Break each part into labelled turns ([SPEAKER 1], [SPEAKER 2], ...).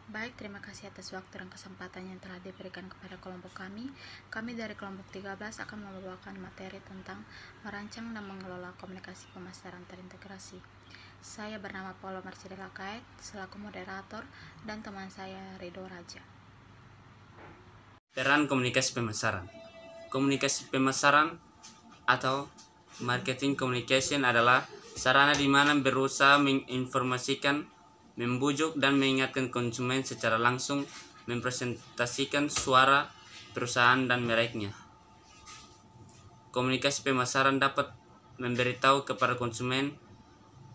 [SPEAKER 1] Baik, terima kasih atas waktu dan kesempatan yang telah diberikan kepada kelompok kami. Kami dari kelompok 13 akan membawakan materi tentang merancang dan mengelola komunikasi pemasaran terintegrasi. Saya bernama Paula Marcidela Kait selaku moderator dan teman saya Rido Raja.
[SPEAKER 2] Peran komunikasi pemasaran. Komunikasi pemasaran atau marketing communication adalah sarana di mana berusaha menginformasikan, membujuk dan mengingatkan konsumen secara langsung, mempresentasikan suara perusahaan dan mereknya. Komunikasi pemasaran dapat memberitahu kepada konsumen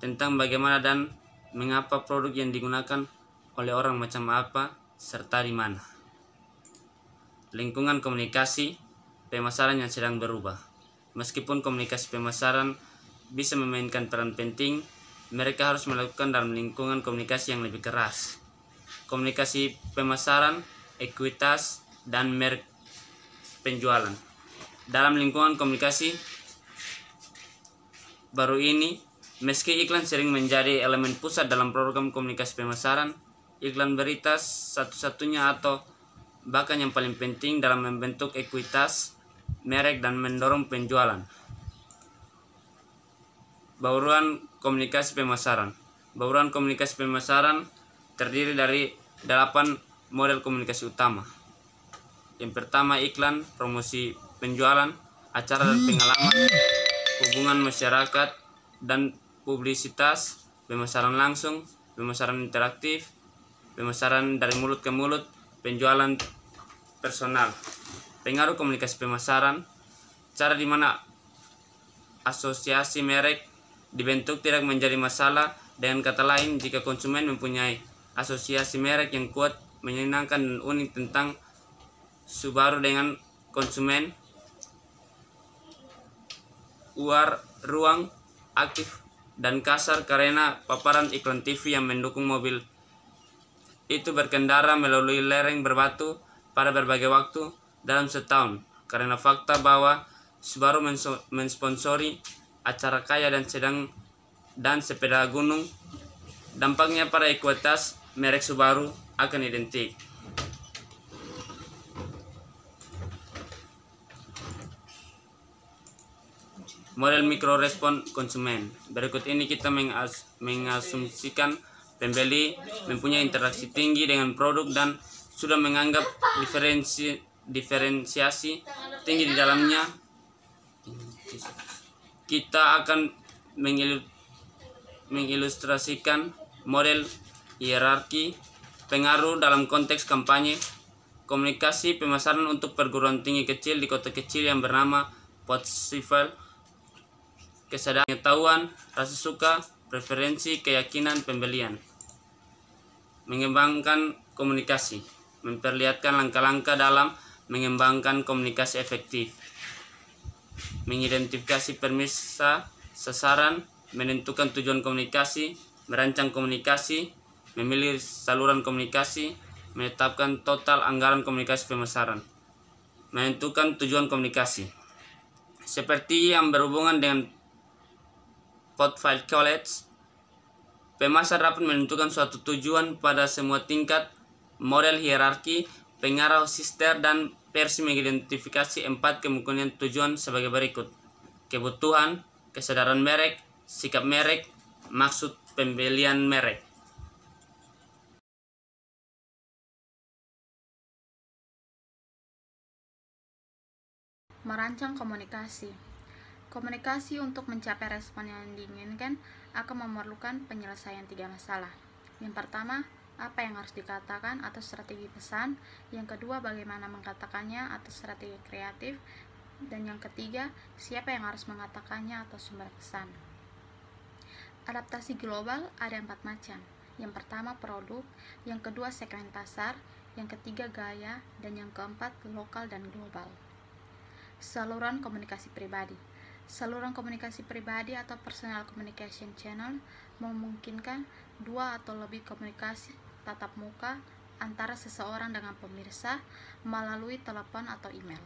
[SPEAKER 2] tentang bagaimana dan mengapa produk yang digunakan oleh orang macam apa serta di mana. Lingkungan komunikasi pemasaran yang sedang berubah. Meskipun komunikasi pemasaran bisa memainkan peran penting, mereka harus melakukan dalam lingkungan komunikasi yang lebih keras. Komunikasi pemasaran, ekuitas, dan merek penjualan. Dalam lingkungan komunikasi baru ini, meski iklan sering menjadi elemen pusat dalam program komunikasi pemasaran, iklan berita satu-satunya atau bahkan yang paling penting dalam membentuk ekuitas, merek, dan mendorong penjualan. Bauran komunikasi pemasaran. Bauran komunikasi pemasaran terdiri dari 8 model komunikasi utama. Yang pertama, iklan, promosi penjualan, acara dan pengalaman, hubungan masyarakat dan publisitas, pemasaran langsung, pemasaran interaktif, pemasaran dari mulut ke mulut, penjualan personal. Pengaruh komunikasi pemasaran, cara di mana asosiasi merek dibentuk tidak menjadi masalah. Dengan kata lain, jika konsumen mempunyai asosiasi merek yang kuat, menyenangkan dan unik tentang Subaru dengan konsumen, ruang aktif dan kasar karena paparan iklan TV yang mendukung mobil itu berkendara melalui lereng berbatu pada berbagai waktu dalam setahun, karena fakta bahwa Subaru mensponsori acara kaya dan sedang dan sepeda gunung, dampaknya pada ekuitas merek Subaru akan identik. Model mikrorespon konsumen. Berikut ini kita mengasumsikan pembeli mempunyai interaksi tinggi dengan produk dan sudah menganggap diferensiasi tinggi di dalamnya. Kita akan mengilustrasikan model hierarki pengaruh dalam konteks kampanye komunikasi pemasaran untuk perguruan tinggi kecil di kota kecil yang bernama Pottsville. Kesadaran, pengetahuan, rasa suka, preferensi, keyakinan pembelian. Mengembangkan komunikasi, memperlihatkan langkah-langkah dalam mengembangkan komunikasi efektif. Mengidentifikasi permisa sasaran, menentukan tujuan komunikasi, merancang komunikasi, memilih saluran komunikasi, menetapkan total anggaran komunikasi pemasaran, menentukan tujuan komunikasi. Seperti yang berhubungan dengan Pottsville College, pemasar dapat menentukan suatu tujuan pada semua tingkat. Model hierarki pengarah sister dan versi mengidentifikasi 4 kemungkinan tujuan sebagai berikut: kebutuhan, kesadaran merek, sikap merek, maksud pembelian merek.
[SPEAKER 1] Merancang komunikasi. Komunikasi untuk mencapai respon yang diinginkan akan memerlukan penyelesaian 3 masalah. Yang pertama, apa yang harus dikatakan atau strategi pesan. Yang kedua, bagaimana mengatakannya atau strategi kreatif. Dan yang ketiga, siapa yang harus mengatakannya atau sumber pesan. Adaptasi global ada 4 macam. Yang pertama, produk. Yang kedua, segmen pasar. Yang ketiga, gaya. Dan yang keempat, lokal dan global. Saluran komunikasi pribadi. Saluran komunikasi pribadi atau personal communication channel memungkinkan 2 atau lebih komunikasi tatap muka antara seseorang dengan pemirsa melalui telepon atau email.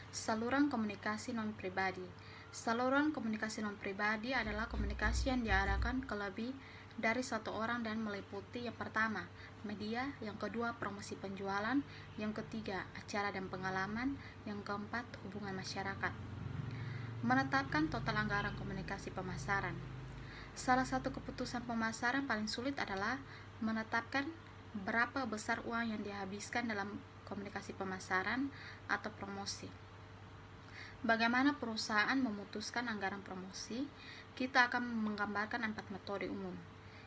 [SPEAKER 1] Saluran komunikasi non-pribadi. Saluran komunikasi non-pribadi adalah komunikasi yang diarahkan ke lebih dari satu orang dan meliputi yang pertama, media, yang kedua, promosi penjualan, yang ketiga, acara dan pengalaman, yang keempat, hubungan masyarakat. Menetapkan total anggaran komunikasi pemasaran. Salah satu keputusan pemasaran paling sulit adalah menetapkan berapa besar uang yang dihabiskan dalam komunikasi pemasaran atau promosi. Bagaimana perusahaan memutuskan anggaran promosi? Kita akan menggambarkan 4 metode umum.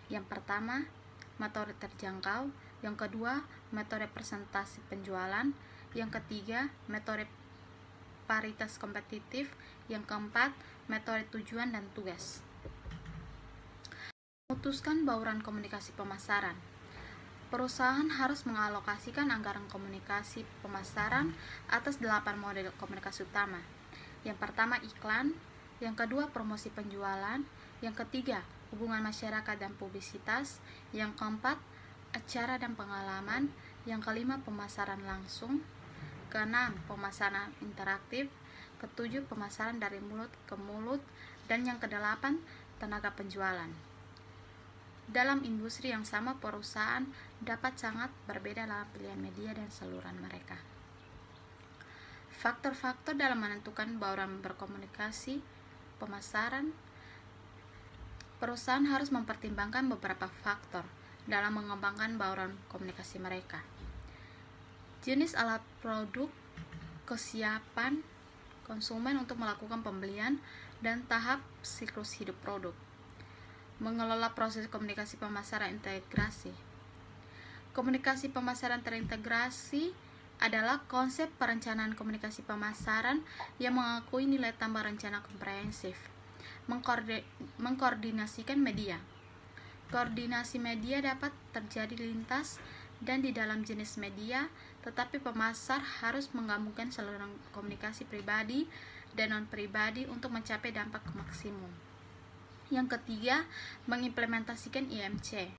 [SPEAKER 1] Yang pertama, metode terjangkau. Yang kedua, metode presentasi penjualan. Yang ketiga, metode paritas kompetitif. Yang keempat, metode tujuan dan tugas. Memutuskan bauran komunikasi pemasaran. Perusahaan harus mengalokasikan anggaran komunikasi pemasaran atas 8 model komunikasi utama. Yang pertama, iklan. Yang kedua, promosi penjualan. Yang ketiga, hubungan masyarakat dan publisitas. Yang keempat, acara dan pengalaman. Yang kelima, pemasaran langsung. Keenam, pemasaran interaktif. Ketujuh, pemasaran dari mulut ke mulut. Dan yang kedelapan, tenaga penjualan. Dalam industri yang sama, perusahaan dapat sangat berbeda dalam pilihan media dan saluran mereka. Faktor-faktor dalam menentukan bauran berkomunikasi pemasaran. Perusahaan harus mempertimbangkan beberapa faktor dalam mengembangkan bauran komunikasi mereka. Jenis alat produk, kesiapan konsumen untuk melakukan pembelian, dan tahap siklus hidup produk. Mengelola proses komunikasi pemasaran integrasi. Komunikasi pemasaran terintegrasi adalah konsep perencanaan komunikasi pemasaran yang mengakui nilai tambah rencana komprehensif. Mengkoordinasikan media. Koordinasi media dapat terjadi lintas dan di dalam jenis media, tetapi pemasar harus menggabungkan saluran komunikasi pribadi dan non-pribadi untuk mencapai dampak maksimum. Yang ketiga, mengimplementasikan IMC.